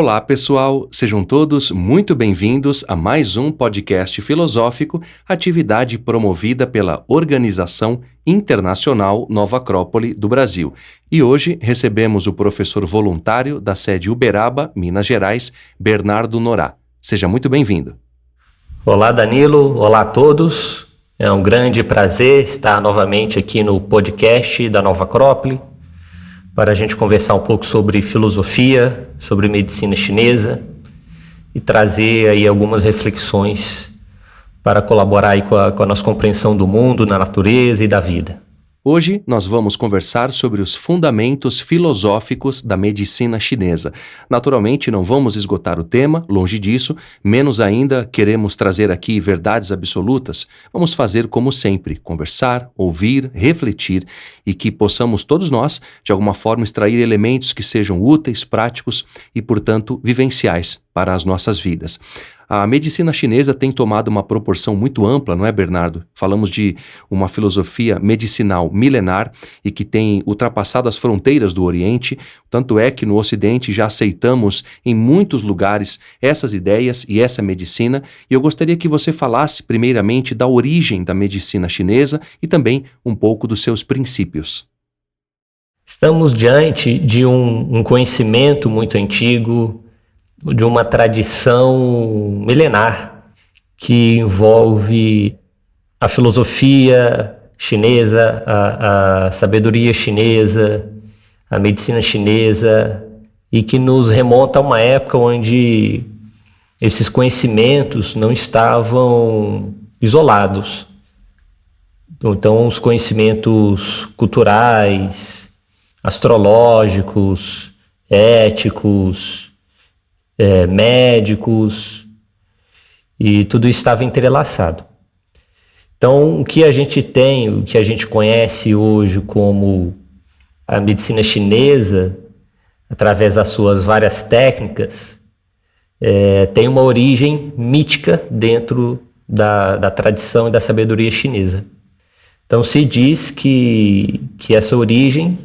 Olá, pessoal! Sejam todos muito bem-vindos a mais um podcast filosófico, atividade promovida pela Organização Internacional Nova Acrópole do Brasil. E hoje recebemos o professor voluntário da sede Uberaba, Minas Gerais, Bernardo Norá. Seja muito bem-vindo. Olá, Danilo. Olá a todos. É um grande prazer estar novamente aqui no podcast da Nova Acrópole para a gente conversar um pouco sobre filosofia, sobre medicina chinesa e trazer aí algumas reflexões para colaborar aí com a nossa compreensão do mundo, da natureza e da vida. Hoje nós vamos conversar sobre os fundamentos filosóficos da medicina chinesa. Naturalmente não vamos esgotar o tema, longe disso, menos ainda queremos trazer aqui verdades absolutas. Vamos fazer como sempre, conversar, ouvir, refletir e que possamos todos nós, de alguma forma, extrair elementos que sejam úteis, práticos e, portanto, vivenciais para as nossas vidas. A medicina chinesa tem tomado uma proporção muito ampla, não é, Bernardo? Falamos de uma filosofia medicinal milenar e que tem ultrapassado as fronteiras do Oriente, tanto é que no Ocidente já aceitamos em muitos lugares essas ideias e essa medicina, e eu gostaria que você falasse primeiramente da origem da medicina chinesa e também um pouco dos seus princípios. Estamos diante de um conhecimento muito antigo, de uma tradição milenar que envolve a filosofia chinesa, a sabedoria chinesa, a medicina chinesa, e que nos remonta a uma época onde esses conhecimentos não estavam isolados. Então, os conhecimentos culturais, astrológicos, éticos, médicos, e tudo estava entrelaçado. Então, o que a gente tem, o que a gente conhece hoje como a medicina chinesa, através das suas várias técnicas, tem uma origem mítica dentro da tradição e da sabedoria chinesa. Então, se diz que essa origem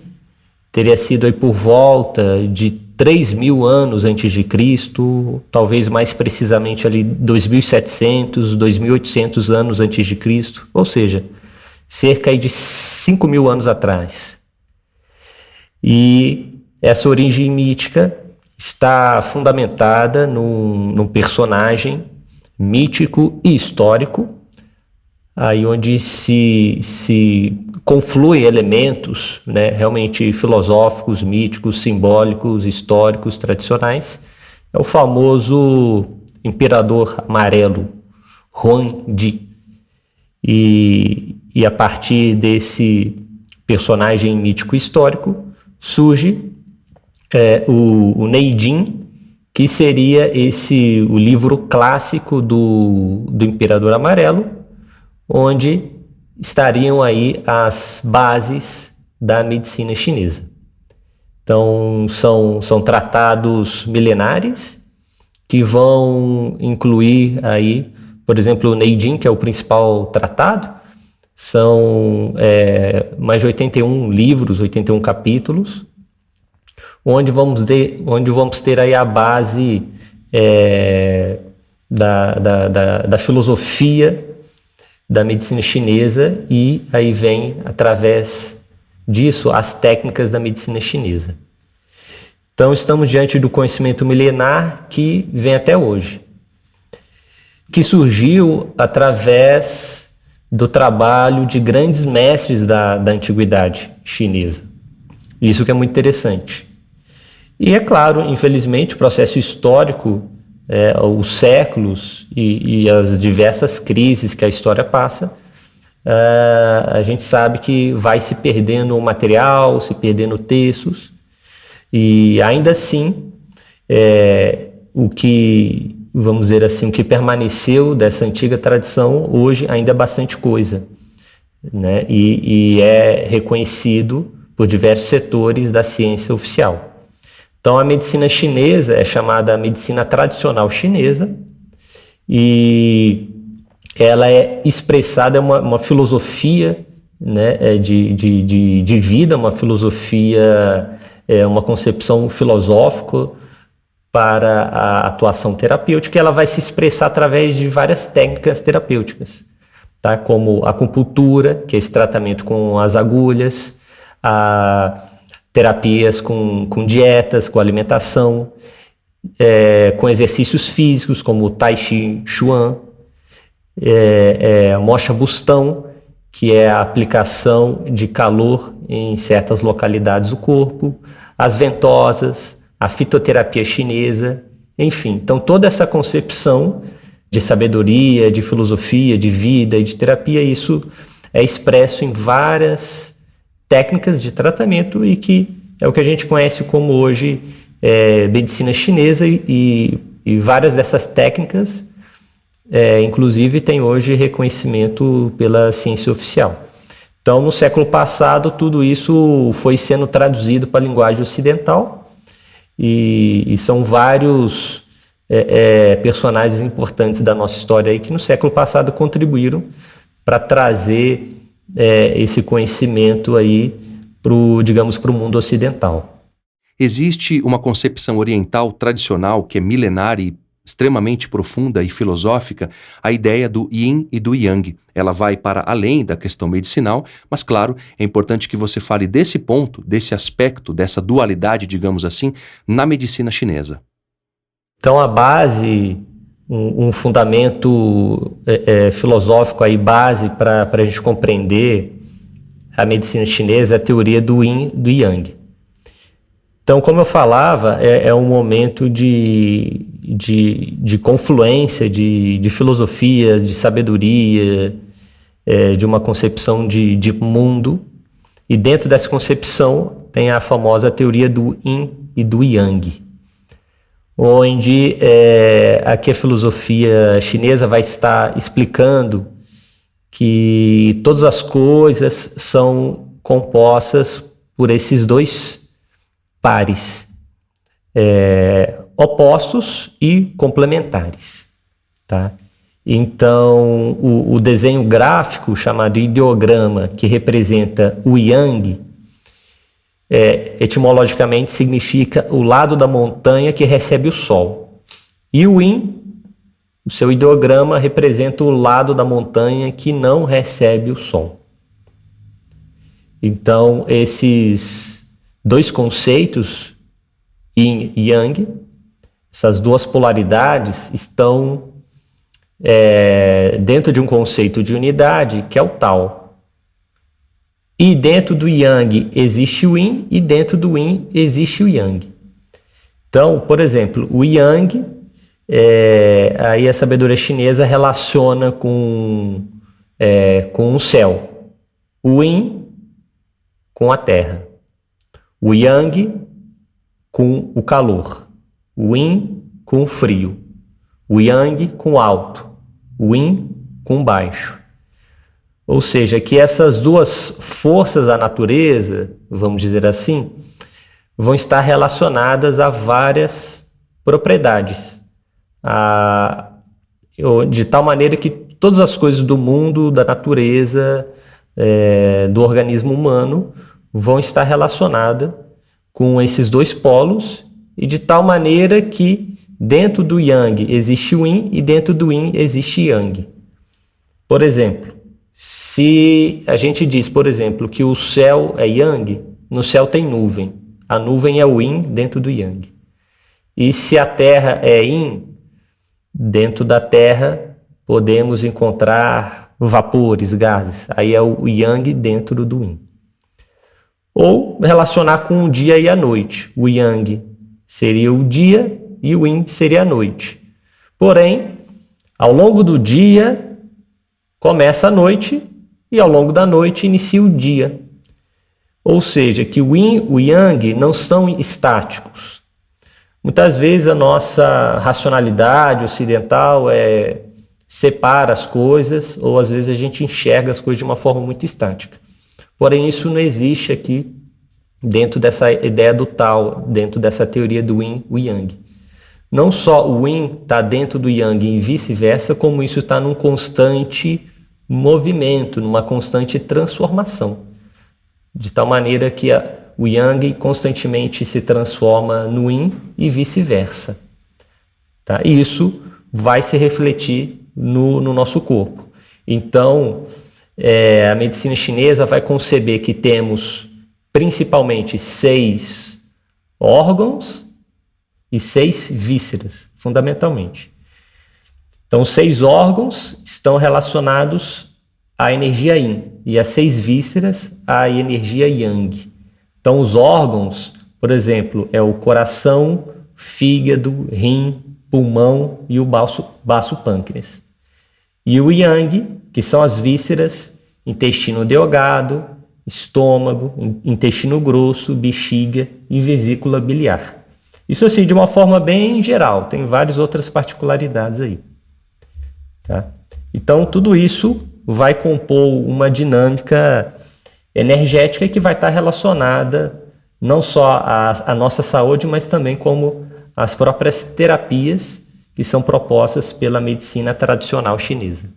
teria sido aí por volta de 3.000 anos antes de Cristo, talvez mais precisamente ali 2.700, 2.800 anos antes de Cristo, ou seja, cerca de 5.000 anos atrás. E essa origem mítica está fundamentada num personagem mítico e histórico, aí onde se confluem elementos, né, realmente filosóficos, míticos, simbólicos, históricos, tradicionais. É o famoso imperador amarelo, Huangdi. E a partir desse personagem mítico histórico surge o Neijing, que seria o livro clássico do Imperador Amarelo, onde estariam aí as bases da medicina chinesa. Então, são tratados milenares que vão incluir aí, por exemplo, o Neijing, que é o principal tratado, são mais de 81 livros, 81 capítulos, onde vamos ter aí a base da filosofia da medicina chinesa, e aí vem, através disso, as técnicas da medicina chinesa. Então, estamos diante do conhecimento milenar que vem até hoje, que surgiu através do trabalho de grandes mestres da antiguidade chinesa. Isso que é muito interessante. E, é claro, infelizmente, o processo histórico, os séculos e as diversas crises que a história passa, a gente sabe que vai se perdendo material, se perdendo textos, e ainda assim, o que, vamos dizer assim, o que permaneceu dessa antiga tradição hoje ainda é bastante coisa, né? E é reconhecido por diversos setores da ciência oficial. Então, a medicina chinesa é chamada medicina tradicional chinesa, e ela é expressada, uma filosofia, né, de vida, uma filosofia, uma concepção filosófica para a atuação terapêutica, ela vai se expressar através de várias técnicas terapêuticas, tá? Como a acupuntura, que é esse tratamento com as agulhas, terapias com dietas, com alimentação, com exercícios físicos, como o Tai Chi Chuan, Mocha Bustão, que é a aplicação de calor em certas localidades do corpo, as ventosas, a fitoterapia chinesa, enfim. Então, toda essa concepção de sabedoria, de filosofia, de vida e de terapia, isso é expresso em várias técnicas de tratamento e que é o que a gente conhece como hoje medicina chinesa e várias dessas técnicas, inclusive, tem hoje reconhecimento pela ciência oficial. Então, no século passado, tudo isso foi sendo traduzido para a linguagem ocidental e são vários personagens importantes da nossa história aí que no século passado contribuíram para trazer esse conhecimento aí digamos, para o mundo ocidental. Existe uma concepção oriental tradicional que é milenar e extremamente profunda e filosófica, a ideia do yin e do yang. Ela vai para além da questão medicinal, mas claro, é importante que você fale desse ponto, desse aspecto, dessa dualidade, digamos assim, na medicina chinesa. Então a base, um fundamento filosófico aí, base para a gente compreender a medicina chinesa é a teoria do yin e do yang. Então, como eu falava, é um momento de confluência de filosofias, de sabedoria, de uma concepção de mundo. E dentro dessa concepção tem a famosa teoria do yin e do yang, onde aqui a filosofia chinesa vai estar explicando que todas as coisas são compostas por esses dois pares, opostos e complementares, tá? Então, o desenho gráfico chamado ideograma, que representa o yang, etimologicamente significa o lado da montanha que recebe o sol. E o yin, o seu ideograma, representa o lado da montanha que não recebe o sol. Então, esses dois conceitos, yin e yang, essas duas polaridades estão dentro de um conceito de unidade, que é o Tao. E dentro do yang existe o yin e dentro do yin existe o yang. Então, por exemplo, o yang, aí a sabedoria chinesa relaciona com o céu, o yin com a terra, o yang com o calor, o yin com o frio, o yang com o alto, o yin com o baixo. Ou seja, que essas duas forças da natureza, vamos dizer assim, vão estar relacionadas a várias propriedades, de tal maneira que todas as coisas do mundo, da natureza, do organismo humano, vão estar relacionadas com esses dois polos e de tal maneira que dentro do yang existe o yin e dentro do yin existe yang. Por exemplo, se a gente diz, por exemplo, que o céu é yang, no céu tem nuvem. A nuvem é o yin dentro do yang. E se a terra é yin, dentro da terra podemos encontrar vapores, gases. Aí é o yang dentro do yin. Ou relacionar com o dia e a noite. O yang seria o dia e o yin seria a noite. Porém, ao longo do dia começa a noite e ao longo da noite inicia o dia. Ou seja, que o yin e o yang não são estáticos. Muitas vezes a nossa racionalidade ocidental separa as coisas, ou às vezes a gente enxerga as coisas de uma forma muito estática. Porém, isso não existe aqui dentro dessa ideia do Tao, dentro dessa teoria do yin e yang. Não só o yin está dentro do yang e vice-versa, como isso está num constante movimento, numa constante transformação. De tal maneira que o yang constantemente se transforma no yin e vice-versa. tá? E isso vai se refletir no nosso corpo. Então, a medicina chinesa vai conceber que temos principalmente 6 órgãos e 6 vísceras, fundamentalmente. Então, os 6 órgãos estão relacionados à energia Yin e as 6 vísceras à energia Yang. Então, os órgãos, por exemplo, é o coração, fígado, rim, pulmão e o baço pâncreas. E o Yang, que são as vísceras, intestino delgado, estômago, intestino grosso, bexiga e vesícula biliar. Isso assim, de uma forma bem geral, tem várias outras particularidades aí. Tá? Então, tudo isso vai compor uma dinâmica energética que vai estar relacionada não só à nossa saúde, mas também como as próprias terapias que são propostas pela medicina tradicional chinesa.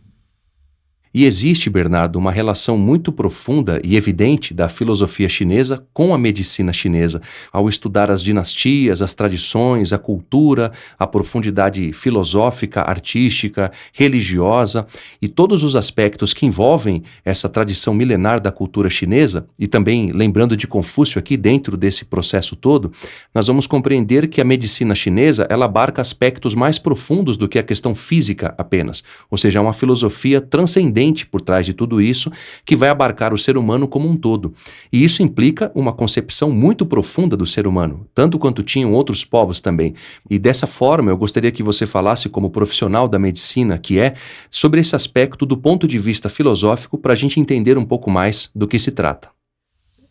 E existe, Bernardo, uma relação muito profunda e evidente da filosofia chinesa com a medicina chinesa, ao estudar as dinastias, as tradições, a cultura, a profundidade filosófica, artística, religiosa e todos os aspectos que envolvem essa tradição milenar da cultura chinesa, e também lembrando de Confúcio aqui dentro desse processo todo, nós vamos compreender que a medicina chinesa ela abarca aspectos mais profundos do que a questão física apenas, ou seja, é uma filosofia transcendente por trás de tudo isso, que vai abarcar o ser humano como um todo. E isso implica uma concepção muito profunda do ser humano, tanto quanto tinham outros povos também. E dessa forma, eu gostaria que você falasse, como profissional da medicina que é, sobre esse aspecto do ponto de vista filosófico, para a gente entender um pouco mais do que se trata.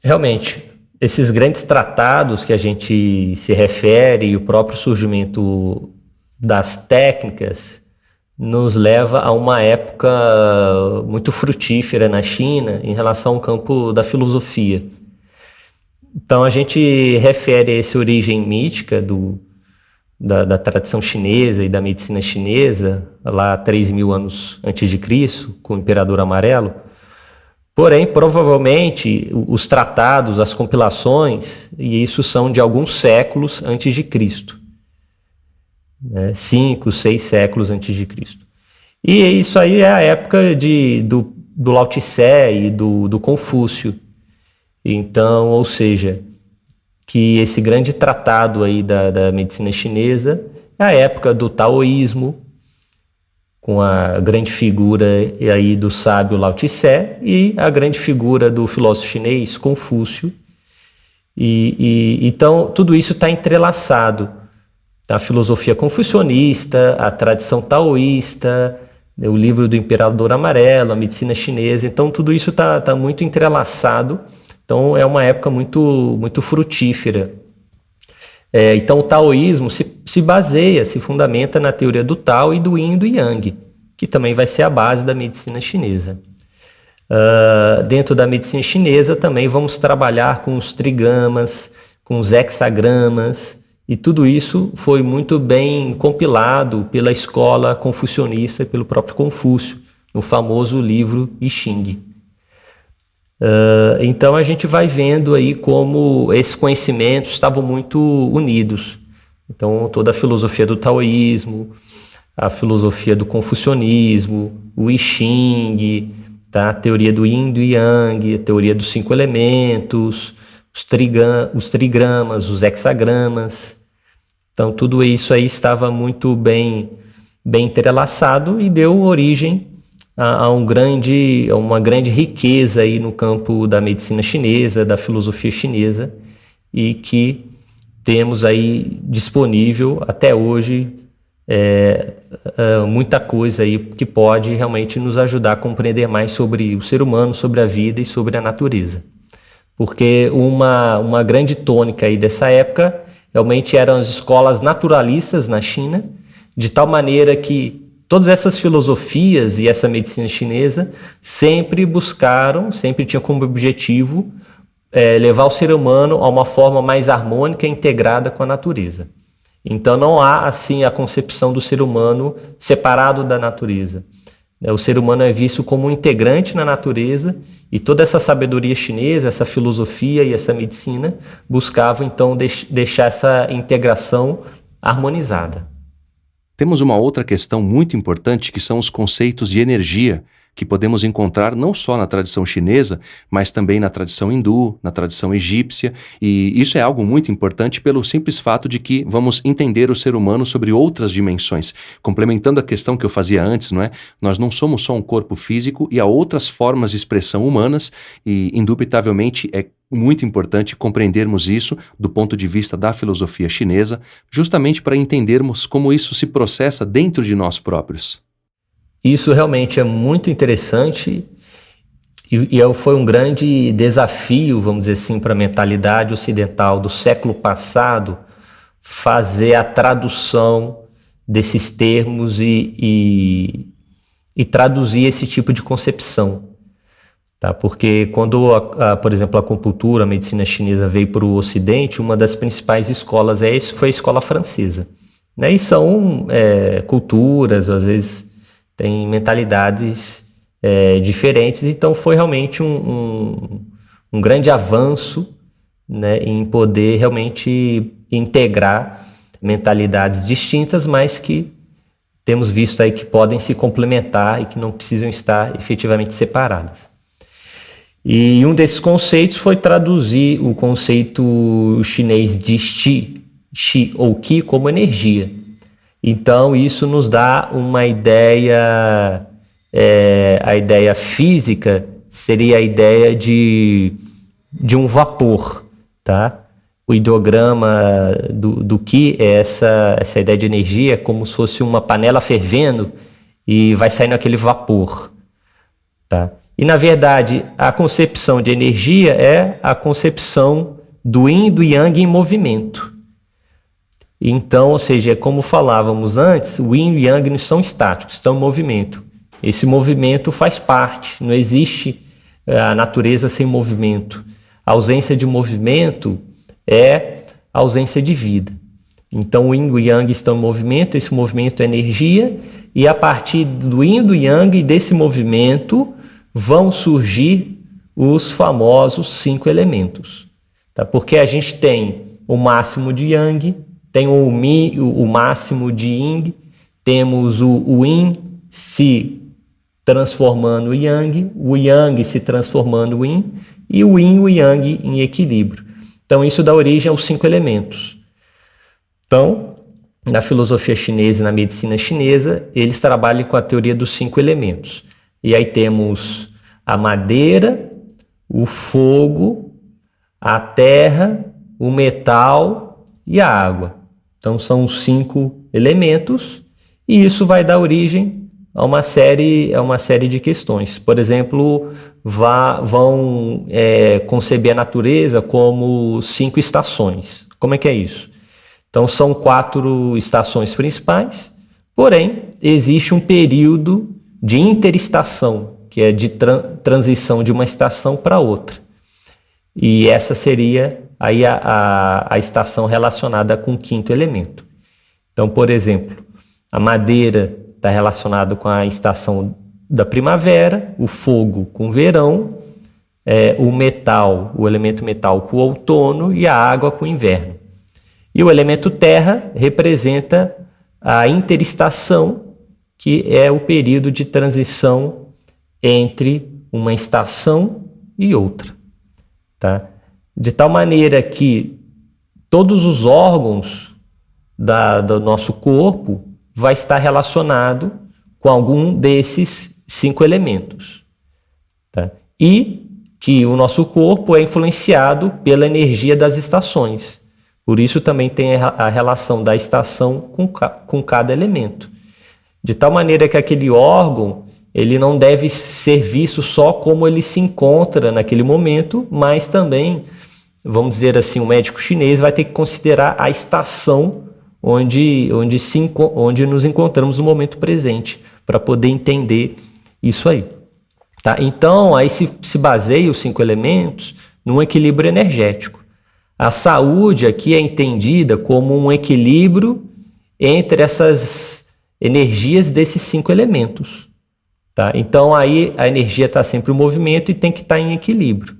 Realmente, esses grandes tratados que a gente se refere e o próprio surgimento das técnicas nos leva a uma época muito frutífera na China em relação ao campo da filosofia. Então a gente refere essa origem mítica da tradição chinesa e da medicina chinesa, lá 3.000 anos antes de Cristo, com o Imperador Amarelo. Porém, provavelmente, os tratados, as compilações, e isso são de alguns séculos antes de Cristo. 5, 6 séculos antes de Cristo. E isso aí é a época do Lao Tse e do Confúcio. Então, ou seja, que esse grande tratado aí da medicina chinesa é a época do taoísmo, com a grande figura aí do sábio Lao Tse e a grande figura do filósofo chinês Confúcio. Então, tudo isso está entrelaçado. A filosofia confucionista, a tradição taoísta, o livro do Imperador Amarelo, a medicina chinesa. Então, tudo isso está muito entrelaçado. Então, é uma época muito, muito frutífera. Então, o taoísmo se baseia, se fundamenta na teoria do Tao e do Yin e do Yang, que também vai ser a base da medicina chinesa. Dentro da medicina chinesa, também vamos trabalhar com os trigramas, com os hexagramas, e tudo isso foi muito bem compilado pela escola confucionista e pelo próprio Confúcio, no famoso livro I Ching. Então a gente vai vendo aí como esses conhecimentos estavam muito unidos. Então toda a filosofia do taoísmo, a filosofia do confucionismo, o I Ching, tá? A teoria do Yin e do Yang, a teoria dos 5 elementos, os trigramas, os hexagramas. Então tudo isso aí estava muito bem entrelaçado e deu origem a uma grande riqueza aí no campo da medicina chinesa, da filosofia chinesa, e que temos aí disponível até hoje muita coisa aí que pode realmente nos ajudar a compreender mais sobre o ser humano, sobre a vida e sobre a natureza. Porque uma grande tônica aí dessa época realmente eram as escolas naturalistas na China, de tal maneira que todas essas filosofias e essa medicina chinesa sempre tinham como objetivo levar o ser humano a uma forma mais harmônica e integrada com a natureza. Então não há assim a concepção do ser humano separado da natureza. O ser humano é visto como um integrante na natureza e toda essa sabedoria chinesa, essa filosofia e essa medicina buscavam então deixar essa integração harmonizada. Temos uma outra questão muito importante que são os conceitos de energia, que podemos encontrar não só na tradição chinesa, mas também na tradição hindu, na tradição egípcia, e isso é algo muito importante pelo simples fato de que vamos entender o ser humano sobre outras dimensões. Complementando a questão que eu fazia antes, não é? Nós não somos só um corpo físico e há outras formas de expressão humanas e, indubitavelmente, é muito importante compreendermos isso do ponto de vista da filosofia chinesa, justamente para entendermos como isso se processa dentro de nós próprios. Isso realmente é muito interessante e foi um grande desafio, vamos dizer assim, para a mentalidade ocidental do século passado fazer a tradução desses termos e traduzir esse tipo de concepção. Tá? Porque quando, por exemplo, a acupuntura, a medicina chinesa veio para o Ocidente, uma das principais escolas foi a escola francesa. Né? E são culturas, às vezes tem mentalidades diferentes, então foi realmente um grande avanço, né, em poder realmente integrar mentalidades distintas, mas que temos visto aí que podem se complementar e que não precisam estar efetivamente separadas. E um desses conceitos foi traduzir o conceito chinês de Qi ou Qi como energia. Então, isso nos dá uma ideia, a ideia física seria a ideia de um vapor, tá? O ideograma do Qi é essa ideia de energia, é como se fosse uma panela fervendo e vai saindo aquele vapor, tá? E, na verdade, a concepção de energia é a concepção do yin e do yang em movimento. Então, ou seja, como falávamos antes, o yin e o yang não são estáticos, estão em movimento. Esse movimento faz parte, não existe a natureza sem movimento. A ausência de movimento é a ausência de vida. Então, o yin e o yang estão em movimento, esse movimento é energia, e a partir do yin e do yang e desse movimento vão surgir os famosos 5 elementos. Tá? Porque a gente tem o máximo de yang, tem o máximo de yin, temos o yin se transformando em yang, o yang se transformando em yin e o yin e o yang em equilíbrio. Então isso dá origem aos 5 elementos. Então, na filosofia chinesa e na medicina chinesa, eles trabalham com a teoria dos 5 elementos. E aí temos a madeira, o fogo, a terra, o metal e a água. Então são os 5 elementos e isso vai dar origem a uma série de questões. Por exemplo, vão conceber a natureza como 5 estações. Como é que é isso? Então são 4 estações principais, porém existe um período de interestação, que é de transição de uma estação para outra. E essa seria aí a estação relacionada com o 5º elemento. Então, por exemplo, a madeira está relacionada com a estação da primavera, o fogo com o verão, o metal, o elemento metal com o outono e a água com o inverno. E o elemento terra representa a interestação, que é o período de transição entre uma estação e outra. Tá? De tal maneira que todos os órgãos do nosso corpo vai estar relacionado com algum desses 5 elementos. Tá? E que o nosso corpo é influenciado pela energia das estações. Por isso também tem a relação da estação com cada elemento. De tal maneira que aquele órgão ele não deve ser visto só como ele se encontra naquele momento, mas também, vamos dizer assim, o médico chinês vai ter que considerar a estação onde nos encontramos no momento presente, para poder entender isso aí. Tá? Então, aí se baseia os 5 elementos num equilíbrio energético. A saúde aqui é entendida como um equilíbrio entre essas energias desses 5 elementos. Tá? Então, aí a energia está sempre em movimento e tem que estar em equilíbrio.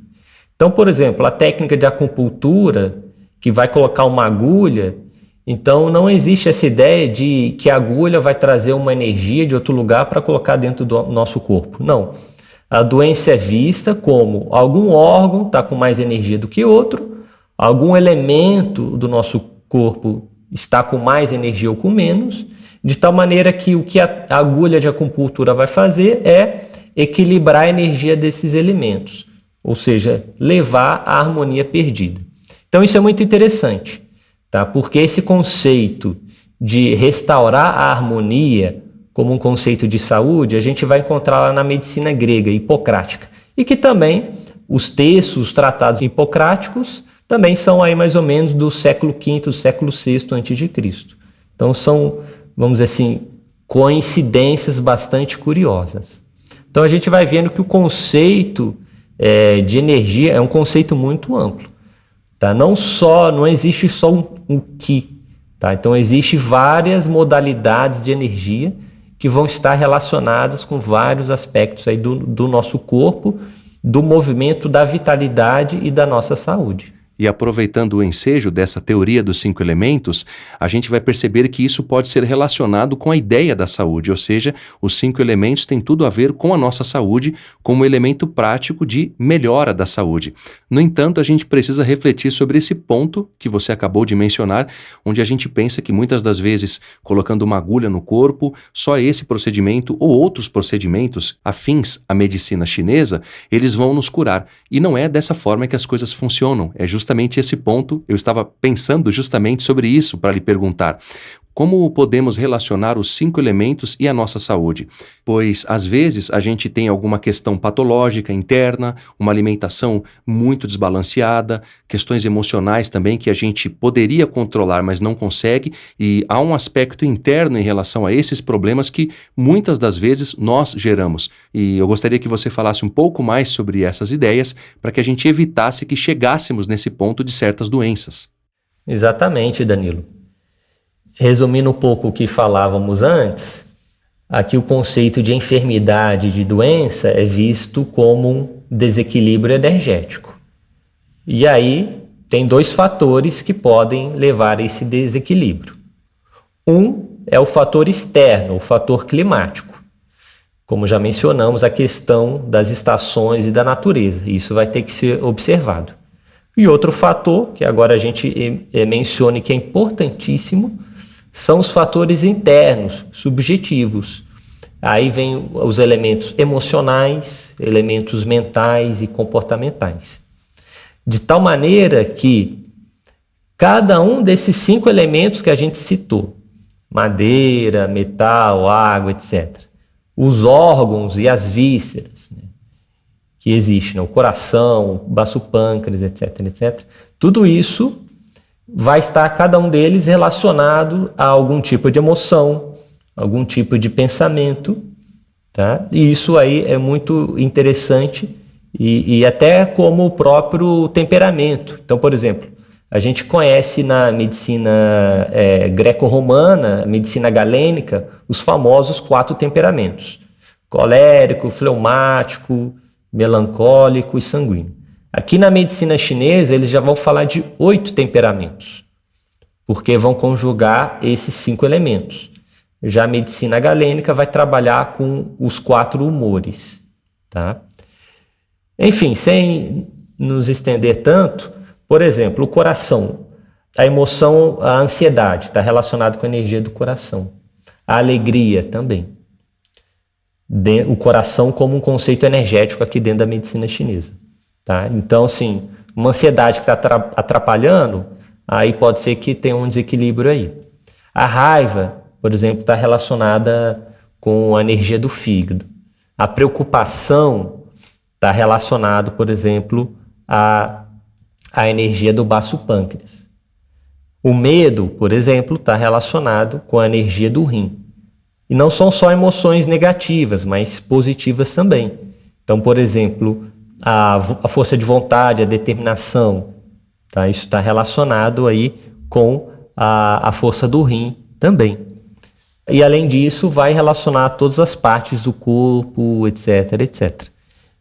Então, por exemplo, a técnica de acupuntura, que vai colocar uma agulha Então não existe essa ideia de que a agulha vai trazer uma energia de outro lugar para colocar dentro do nosso corpo. Não. A doença é vista como algum órgão está com mais energia do que outro, algum elemento do nosso corpo está com mais energia ou com menos, de tal maneira que o que a agulha de acupuntura vai fazer é equilibrar a energia desses elementos, ou seja, levar a harmonia perdida. Então isso é muito interessante, tá? Porque esse conceito de restaurar a harmonia como um conceito de saúde, a gente vai encontrar lá na medicina grega, hipocrática, e que também os textos, os tratados hipocráticos, também são aí mais ou menos do século V, século VI a.C. Então são, vamos dizer assim, coincidências bastante curiosas. Então a gente vai vendo que o conceito de energia é um conceito muito amplo. Tá? Não existe só um ki. Tá? Então existe várias modalidades de energia que vão estar relacionadas com vários aspectos aí do nosso corpo, do movimento, da vitalidade e da nossa saúde. E aproveitando o ensejo dessa teoria dos 5 elementos, a gente vai perceber que isso pode ser relacionado com a ideia da saúde, ou seja, os 5 elementos têm tudo a ver com a nossa saúde como elemento prático de melhora da saúde. No entanto, a gente precisa refletir sobre esse ponto que você acabou de mencionar, onde a gente pensa que muitas das vezes, colocando uma agulha no corpo, só esse procedimento ou outros procedimentos afins à medicina chinesa, eles vão nos curar. E não é dessa forma que as coisas funcionam, é justamente esse ponto, eu estava pensando justamente sobre isso para lhe perguntar. Como podemos relacionar os 5 elementos e a nossa saúde? Pois, às vezes, a gente tem alguma questão patológica interna, uma alimentação muito desbalanceada, questões emocionais também que a gente poderia controlar, mas não consegue, e há um aspecto interno em relação a esses problemas que muitas das vezes nós geramos. E eu gostaria que você falasse um pouco mais sobre essas ideias para que a gente evitasse que chegássemos nesse ponto de certas doenças. Exatamente, Danilo. Resumindo um pouco o que falávamos antes, aqui o conceito de enfermidade, de doença, é visto como um desequilíbrio energético. E aí tem 2 fatores que podem levar a esse desequilíbrio. Um é o fator externo, o fator climático. Como já mencionamos, a questão das estações e da natureza. Isso vai ter que ser observado. E outro fator, que agora a gente mencione que é importantíssimo, são os fatores internos, subjetivos. Aí vem os elementos emocionais, elementos mentais e comportamentais. De tal maneira que cada um desses 5 elementos que a gente citou, madeira, metal, água, etc., os órgãos e as vísceras, né, que existem, o coração, o baço pâncreas, etc., etc., tudo isso vai estar cada um deles relacionado a algum tipo de emoção, algum tipo de pensamento, tá? E isso aí é muito interessante e até como o próprio temperamento. Então, por exemplo, a gente conhece na medicina greco-romana, medicina galênica, os famosos 4 temperamentos: colérico, fleumático, melancólico e sanguíneo. Aqui na medicina chinesa, eles já vão falar de 8 temperamentos, porque vão conjugar esses 5 elementos. Já a medicina galênica vai trabalhar com os 4 humores. Tá? Enfim, sem nos estender tanto, por exemplo, o coração, a emoção, a ansiedade está relacionado com a energia do coração. A alegria também. O coração como um conceito energético aqui dentro da medicina chinesa. Tá? Então, assim, uma ansiedade que está atrapalhando, aí pode ser que tenha um desequilíbrio aí. A raiva, por exemplo, está relacionada com a energia do fígado. A preocupação está relacionada, por exemplo, à energia do baço pâncreas. O medo, por exemplo, está relacionado com a energia do rim. E não são só emoções negativas, mas positivas também. Então, por exemplo, a força de vontade, a determinação, tá? Isso está relacionado aí com a força do rim também. E além disso, vai relacionar todas as partes do corpo, etc, etc.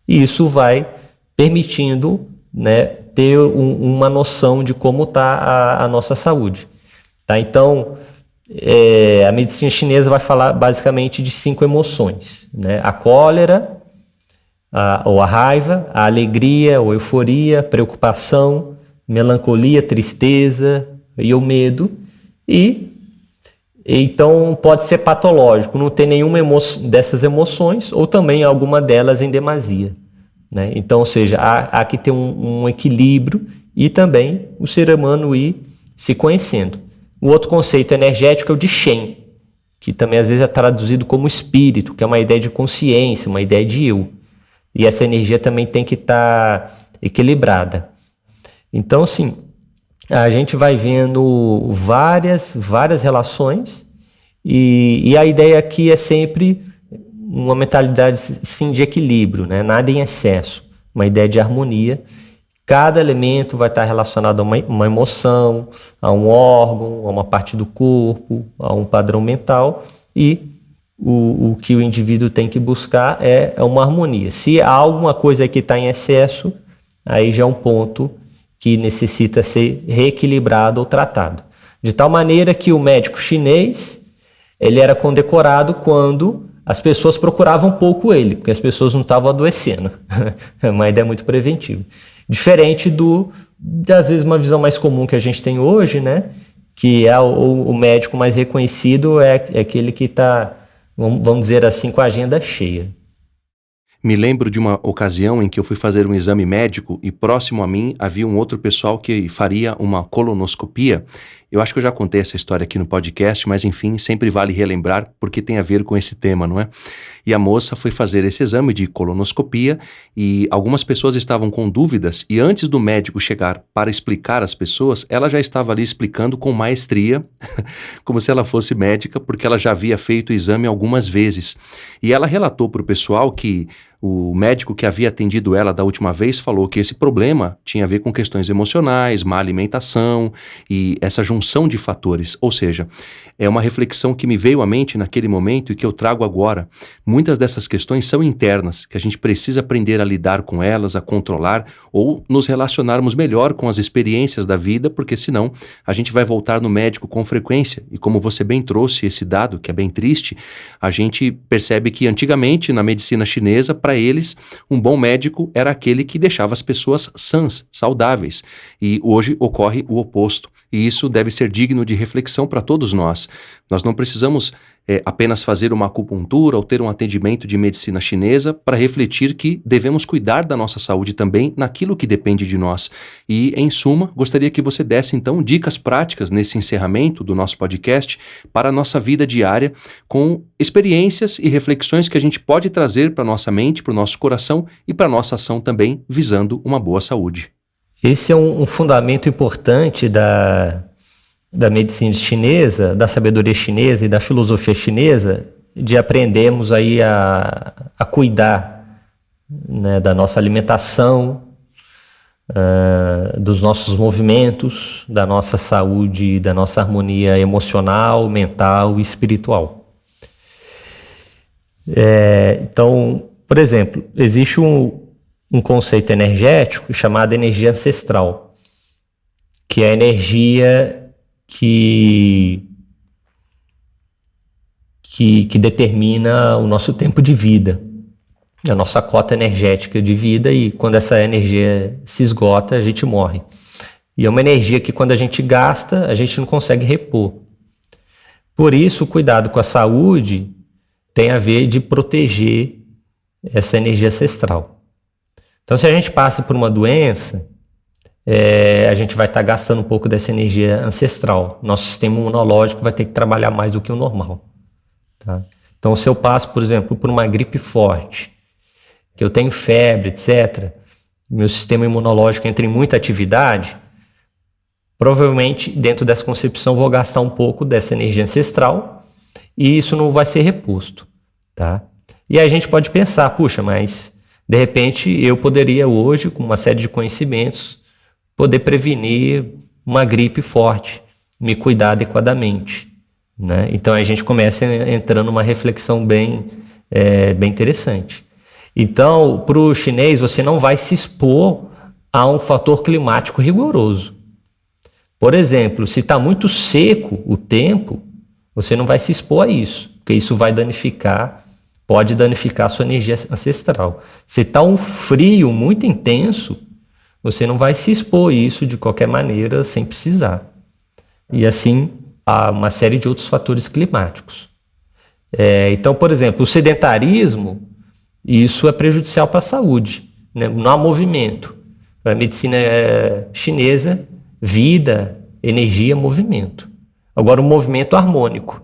E isso vai permitindo, né, ter uma noção de como está a nossa saúde. Tá? Então, a medicina chinesa vai falar basicamente de 5 emoções, né? A cólera, ou a raiva, a alegria ou euforia, preocupação, melancolia, tristeza e o medo. E então pode ser patológico, não ter nenhuma dessas emoções ou também alguma delas em demasia, né? Então, ou seja, há que ter um equilíbrio e também o ser humano ir se conhecendo. O outro conceito energético é o de Shen, que também às vezes é traduzido como espírito, que é uma ideia de consciência, uma ideia de eu. E essa energia também tem que estar equilibrada. Então, assim, a gente vai vendo várias relações e a ideia aqui é sempre uma mentalidade, sim, de equilíbrio, né? Nada em excesso, uma ideia de harmonia. Cada elemento vai estar relacionado a uma emoção, a um órgão, a uma parte do corpo, a um padrão mental, e o que o indivíduo tem que buscar é uma harmonia. Se há alguma coisa que está em excesso, aí já é um ponto que necessita ser reequilibrado ou tratado. De tal maneira que o médico chinês, ele era condecorado quando as pessoas procuravam pouco ele, porque as pessoas não estavam adoecendo. É uma ideia muito preventiva. Diferente de, às vezes, uma visão mais comum que a gente tem hoje, né? Que é o médico mais reconhecido é aquele que está, vamos dizer assim, com a agenda cheia. Me lembro de uma ocasião em que eu fui fazer um exame médico e próximo a mim havia um outro pessoal que faria uma colonoscopia. Eu acho que eu já contei essa história aqui no podcast, mas enfim, sempre vale relembrar porque tem a ver com esse tema, não é? E a moça foi fazer esse exame de colonoscopia e algumas pessoas estavam com dúvidas e antes do médico chegar para explicar às pessoas, ela já estava ali explicando com maestria, como se ela fosse médica, porque ela já havia feito o exame algumas vezes. E ela relatou para o pessoal que o médico que havia atendido ela da última vez falou que esse problema tinha a ver com questões emocionais, má alimentação e essa junção de fatores. Ou seja, é uma reflexão que me veio à mente naquele momento e que eu trago agora. Muitas dessas questões são internas, que a gente precisa aprender a lidar com elas, a controlar ou nos relacionarmos melhor com as experiências da vida, porque senão a gente vai voltar no médico com frequência. E como você bem trouxe esse dado, que é bem triste, a gente percebe que antigamente na medicina chinesa, para eles, um bom médico era aquele que deixava as pessoas sãs, saudáveis. E hoje ocorre o oposto. E isso deve ser digno de reflexão para todos nós. Nós não precisamos apenas fazer uma acupuntura ou ter um atendimento de medicina chinesa para refletir que devemos cuidar da nossa saúde também naquilo que depende de nós. E, em suma, gostaria que você desse, então, dicas práticas nesse encerramento do nosso podcast para a nossa vida diária, com experiências e reflexões que a gente pode trazer para a nossa mente, para o nosso coração e para a nossa ação também, visando uma boa saúde. Esse é um fundamento importante da medicina chinesa, da sabedoria chinesa e da filosofia chinesa, de aprendermos aí a cuidar, né, da nossa alimentação, dos nossos movimentos, da nossa saúde, da nossa harmonia emocional, mental e espiritual. Então, por exemplo, existe um conceito energético chamado energia ancestral, que é a energia que determina o nosso tempo de vida, a nossa cota energética de vida, e quando essa energia se esgota, a gente morre. E é uma energia que quando a gente gasta, a gente não consegue repor. Por isso, o cuidado com a saúde tem a ver de proteger essa energia ancestral. Então, se a gente passa por uma doença, a gente vai estar gastando um pouco dessa energia ancestral. Nosso sistema imunológico vai ter que trabalhar mais do que o normal. Tá? Então, se eu passo, por exemplo, por uma gripe forte, que eu tenho febre, etc., meu sistema imunológico entra em muita atividade, provavelmente, dentro dessa concepção, vou gastar um pouco dessa energia ancestral e isso não vai ser reposto. Tá? E aí a gente pode pensar, puxa, mas de repente eu poderia hoje, com uma série de conhecimentos, poder prevenir uma gripe forte, me cuidar adequadamente, né? Então a gente começa entrando numa reflexão bem interessante. Então, para o chinês, você não vai se expor a um fator climático rigoroso. Por exemplo, se está muito seco o tempo, você não vai se expor a isso, porque isso vai pode danificar a sua energia ancestral. Se está um frio muito intenso, você não vai se expor a isso de qualquer maneira sem precisar. E assim, há uma série de outros fatores climáticos. Então, por exemplo, o sedentarismo, isso é prejudicial para a saúde, né? Não há movimento. A medicina chinesa, vida, energia, movimento. Agora, o movimento harmônico.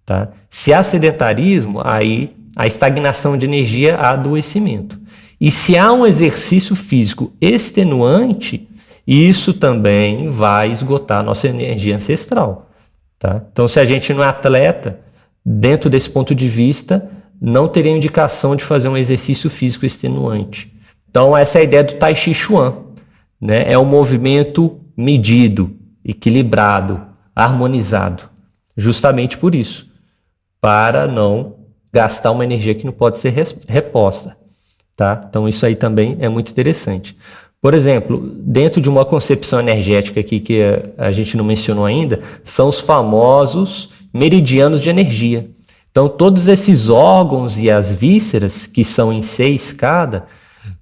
Tá? Se há sedentarismo, aí a estagnação de energia, há adoecimento. E se há um exercício físico extenuante, isso também vai esgotar a nossa energia ancestral. Tá? Então, se a gente não é atleta, dentro desse ponto de vista, não teria indicação de fazer um exercício físico extenuante. Então, essa é a ideia do Tai Chi Chuan, né? É um movimento medido, equilibrado, harmonizado, justamente por isso, para não gastar uma energia que não pode ser reposta. Tá? Então, isso aí também é muito interessante. Por exemplo, dentro de uma concepção energética aqui que a gente não mencionou ainda, são os famosos meridianos de energia. Então, todos esses órgãos e as vísceras, que são em 6 cada,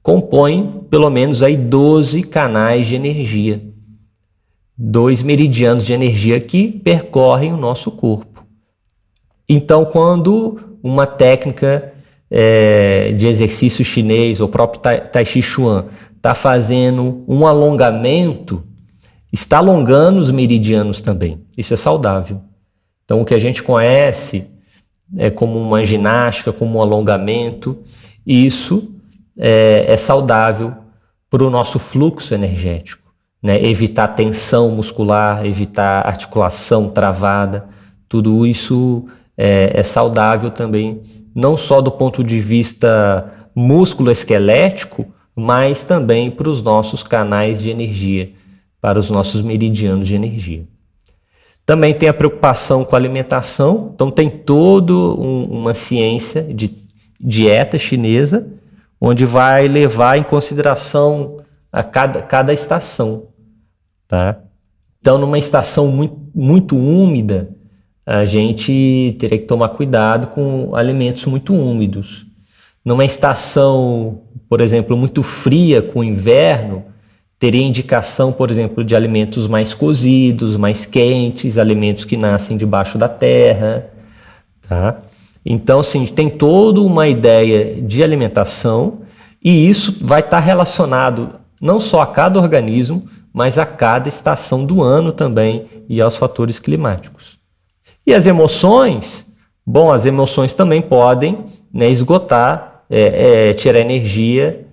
compõem pelo menos aí 12 canais de energia. 2 meridianos de energia que percorrem o nosso corpo. Então, quando uma técnica de exercício chinês, ou próprio Tai Chi Chuan, está fazendo um alongamento, está alongando os meridianos também. Isso é saudável. Então, o que a gente conhece como uma ginástica, como um alongamento, isso é saudável para o nosso fluxo energético, né? Evitar tensão muscular, evitar articulação travada, tudo isso é saudável também, não só do ponto de vista músculo-esquelético, mas também para os nossos canais de energia, para os nossos meridianos de energia. Também tem a preocupação com a alimentação, então tem toda uma ciência de dieta chinesa, onde vai levar em consideração a cada estação. Tá? Então, numa estação muito úmida, a gente teria que tomar cuidado com alimentos muito úmidos. Numa estação, por exemplo, muito fria, com inverno, teria indicação, por exemplo, de alimentos mais cozidos, mais quentes, alimentos que nascem debaixo da terra. Tá? Então, assim, tem toda uma ideia de alimentação e isso vai estar relacionado não só a cada organismo, mas a cada estação do ano também e aos fatores climáticos. E as emoções? Bom, as emoções também podem, né, esgotar, tirar energia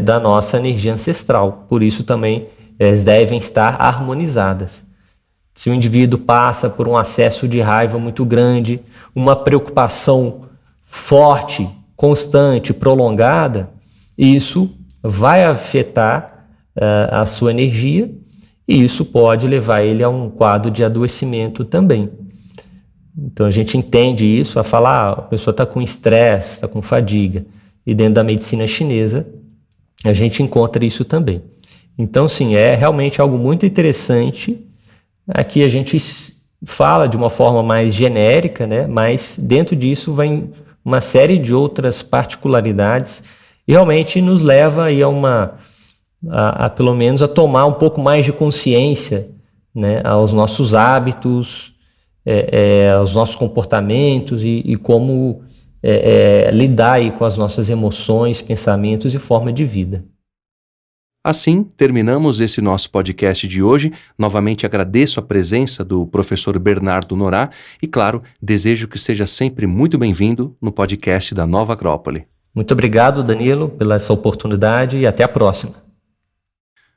da nossa energia ancestral. Por isso também elas devem estar harmonizadas. Se o indivíduo passa por um acesso de raiva muito grande, uma preocupação forte, constante, prolongada, isso vai afetar a sua energia e isso pode levar ele a um quadro de adoecimento também. Então a gente entende isso, a falar, a pessoa está com estresse, está com fadiga. E dentro da medicina chinesa, a gente encontra isso também. Então, sim, é realmente algo muito interessante. Aqui a gente fala de uma forma mais genérica, né? Mas dentro disso vem uma série de outras particularidades e realmente nos leva aí a pelo menos a tomar um pouco mais de consciência, né? Aos nossos hábitos, aos nossos comportamentos e como lidar aí com as nossas emoções, pensamentos e forma de vida. Assim, terminamos esse nosso podcast de hoje. Novamente agradeço a presença do professor Bernardo Norá e, claro, desejo que seja sempre muito bem-vindo no podcast da Nova Acrópole. Muito obrigado, Danilo, pela essa oportunidade e até a próxima.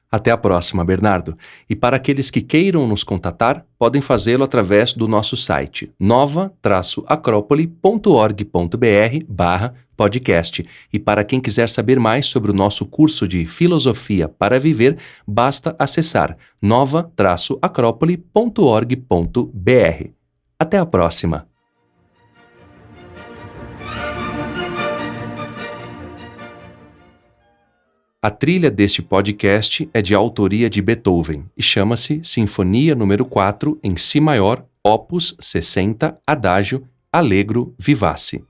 Até a próxima, Bernardo. E para aqueles que queiram nos contatar, podem fazê-lo através do nosso site nova-acropole.org.br/podcast. E para quem quiser saber mais sobre o nosso curso de Filosofia para Viver, basta acessar nova-acropole.org.br. Até a próxima! A trilha deste podcast é de autoria de Beethoven e chama-se Sinfonia número 4 em Si maior, Opus 60, Adagio, Allegro, Vivace.